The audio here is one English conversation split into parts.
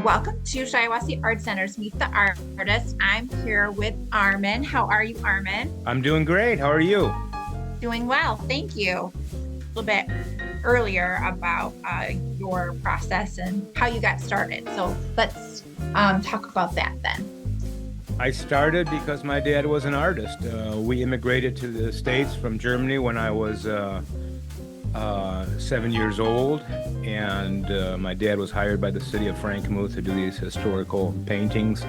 Welcome to Shiawassee Arts Center's Meet the Artist. I'm here with Armin. How are you, Armin? I'm doing great. How are you? Doing well, thank you. A little bit earlier about your process and how you got started. So let's talk about that then. I started because my dad was an artist. We immigrated to the States from Germany when I was 7 years old, and my dad was hired by the city of Frankenmuth to do these historical paintings,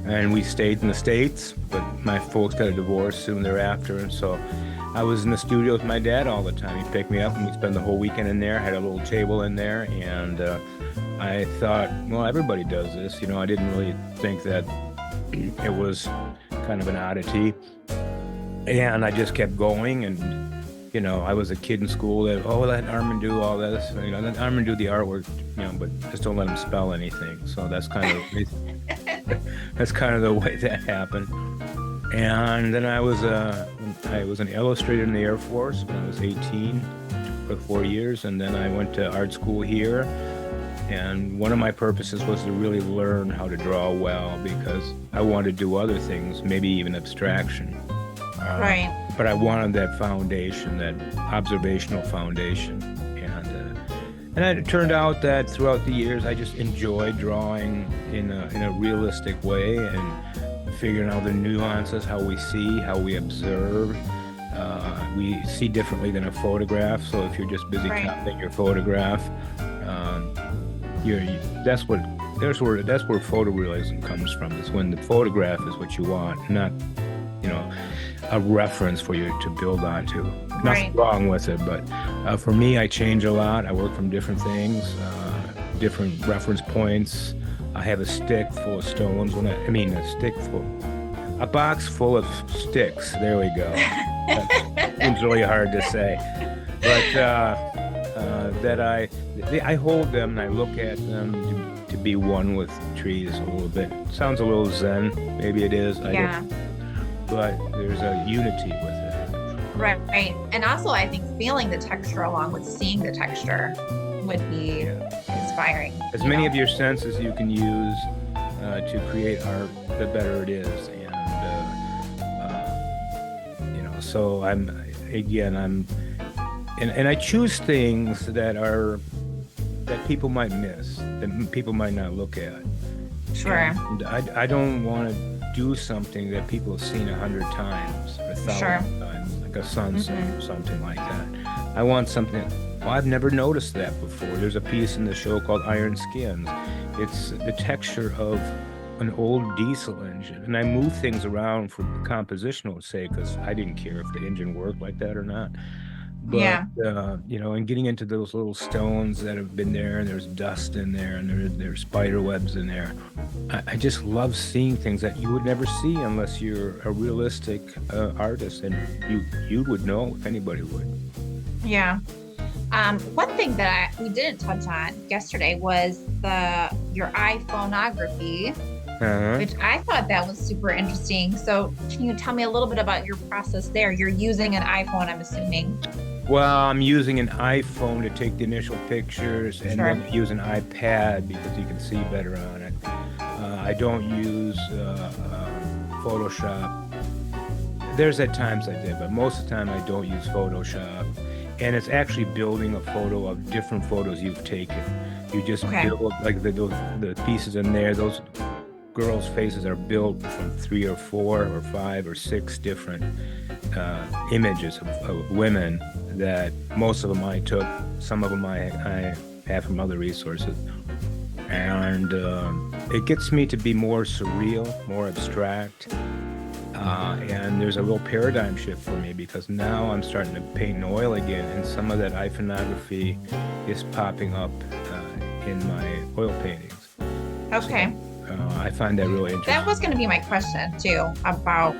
and we stayed in the States, but my folks got a divorce soon thereafter, and so I was in the studio with my dad all the time. He'd pick me up and we'd spend the whole weekend in there, had a little table in there, and I thought, well, everybody does this. I didn't really think that it was kind of an oddity, and I just kept going. And I was a kid in school that, let Armin do all this, let Armin do the artwork, but just don't let him spell anything. So that's kind of the way that happened. And then I was an illustrator in the Air Force when I was 18 for 4 years, and then I went to art school here. And one of my purposes was to really learn how to draw well, because I wanted to do other things, maybe even abstraction. Right. But I wanted that foundation, that observational foundation. And it turned out that throughout the years, I just enjoyed drawing in a realistic way and figuring out the nuances, how we see, how we observe. We see differently than a photograph. So if you're just busy copying your photograph, that's where photorealism comes from. Is when the photograph is what you want, not a reference for you to build onto. Nothing wrong with it, but for me, I change a lot. I work from different things, different reference points. I have a stick full of stones. A box full of sticks. There we go. It's really hard to say, but that I hold them and I look at them to be one with trees a little bit. Sounds a little Zen, maybe it is. But there's a unity with it. Right. And also, I think feeling the texture along with seeing the texture would be inspiring. As many of your senses you can use to create art, the better it is. And so and I choose things that people might miss, that people might not look at. Sure. And I don't want to do something that people have seen 100 times, or 1,000 times, like a sunset or something like that. I want something, I've never noticed that before. There's a piece in the show called Iron Skins. It's the texture of an old diesel engine, and I move things around for compositional sake, because I didn't care if the engine worked like that or not. But, and getting into those little stones that have been there, and there's dust in there, and there's spider webs in there. I just love seeing things that you would never see unless you're a realistic artist, and you would know if anybody would. Yeah. One thing that we didn't touch on yesterday was your iPhoneography, which I thought that was super interesting. So can you tell me a little bit about your process there? You're using an iPhone, I'm assuming. Well, I'm using an iPhone to take the initial pictures, and then use an iPad because you can see better on it. I don't use Photoshop. There's at times I did, but most of the time I don't use Photoshop. And it's actually building a photo of different photos you've taken. You just build, like the pieces in there, those girls' faces are built from 3 or 4 or 5 or 6 different images of women that most of them I took. Some of them I have from other resources. And it gets me to be more surreal, more abstract. And there's a little paradigm shift for me, because now I'm starting to paint in oil again, and some of that iconography is popping up in my oil paintings. Okay. So, I find that really interesting. That was going to be my question too, about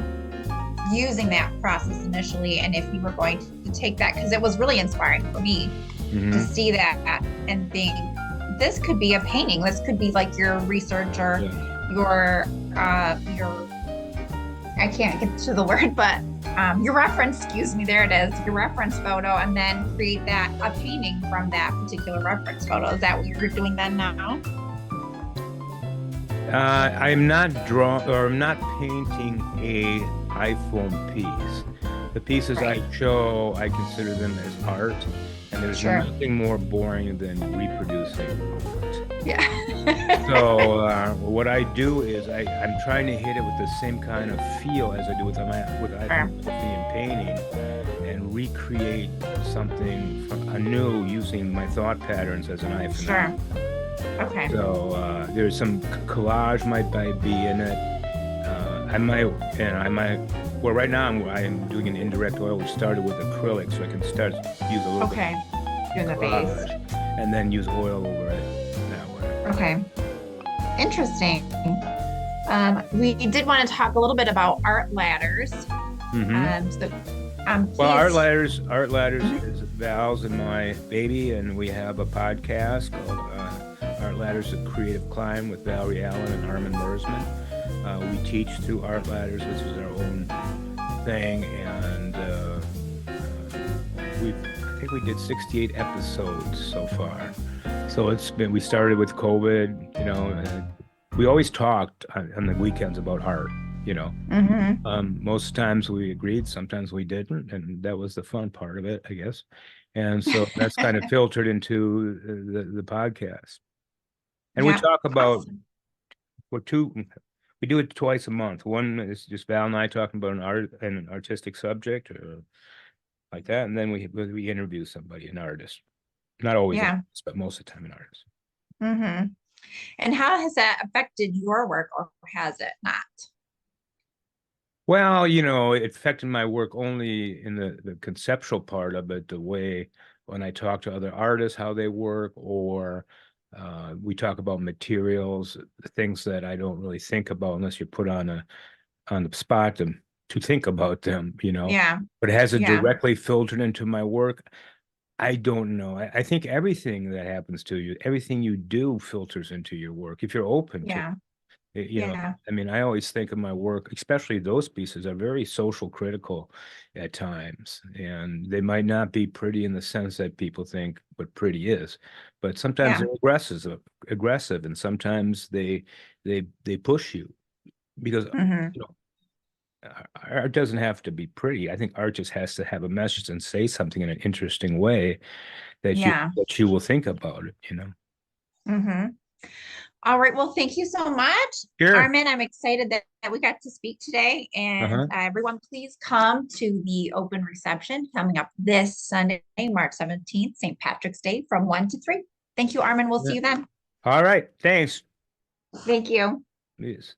using that process initially, and if you were going to take that, because it was really inspiring for me to see that and think, this could be a painting. This could be like your research or your I can't get to the word, but your reference, there it is, your reference photo, and then create a painting from that particular reference photo. Is that what you're doing then now? I'm not I'm not painting a iPhone piece. The pieces I show, I consider them as art, and there's nothing more boring than reproducing art. Yeah. So what I do is I'm trying to hit it with the same kind of feel as I do with iconography and painting, and recreate something anew using my thought patterns as an iPhone. Okay. So there's some collage might be in it. Well, right now I'm doing an indirect oil, which started with acrylic, so I can start use a little bit doing the base, and then use oil over it that way. Okay. Interesting. We did want to talk a little bit about art ladders. Well, art ladders is Val's and my baby, and we have a podcast called Art Ladders: A Creative Climb with Valerie Allen and Armin Mersmann. We teach through art ladders, which is our own thing, and I think we did 68 episodes so far. So we started with COVID, and we always talked on the weekends about art, Most times we agreed, sometimes we didn't, and that was the fun part of it, I guess. And so that's kind of filtered into the podcast. And we talk about we do it twice a month. One is just Val and I talking about an artistic subject or like that, and then we interview somebody, an artist. Not always, but most of the time an artist. And how has that affected your work, or has it not? Well, it affected my work only in the conceptual part of it, the way when I talk to other artists, how they work, or we talk about materials, the things that I don't really think about unless you're put on the spot to think about them, But has it directly filtered into my work? I don't know. I think everything that happens to you, everything you do filters into your work if you're open to it. I mean, I always think of my work, especially those pieces, are very social critical at times, and they might not be pretty in the sense that people think what pretty is, but sometimes they're aggressive, and sometimes they push you because art doesn't have to be pretty. I think art just has to have a message and say something in an interesting way that you will think about it. All right. Well, thank you so much, Armin. I'm excited that we got to speak today. And everyone, please come to the open reception coming up this Sunday, March 17th, St. Patrick's Day, from 1 to 3. Thank you, Armin. We'll see you then. All right. Thanks. Thank you. Yes.